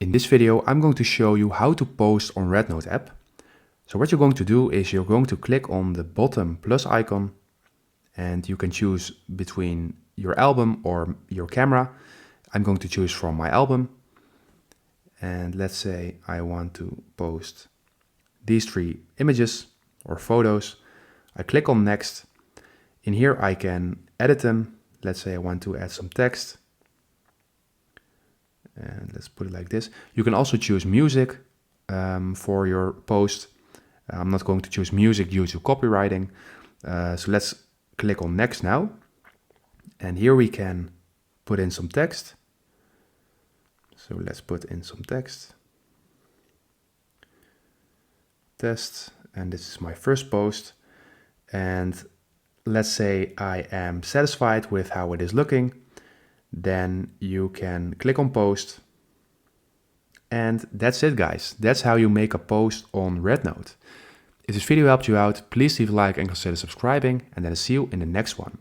In this video, I'm going to show you how to post on RedNote app. So what you're going to do is you're going to click on the bottom plus icon and you can choose between your album or your camera. I'm going to choose from my album. And let's say I want to post these 3 images or photos. I click on next. In here I can edit them. Let's say I want to add some text. And let's put it like this. You can also choose music for your post. I'm not going to choose music due to copywriting. So let's click on next now. And here we can put in some text. So let's put in some text. Test. And this is my first post. And let's say I am satisfied with how it is looking. Then you can click on post. And that's it, guys. That's how you make a post on RedNote. If this video helped you out, please leave a like and consider subscribing, and then I'll see you in the next one.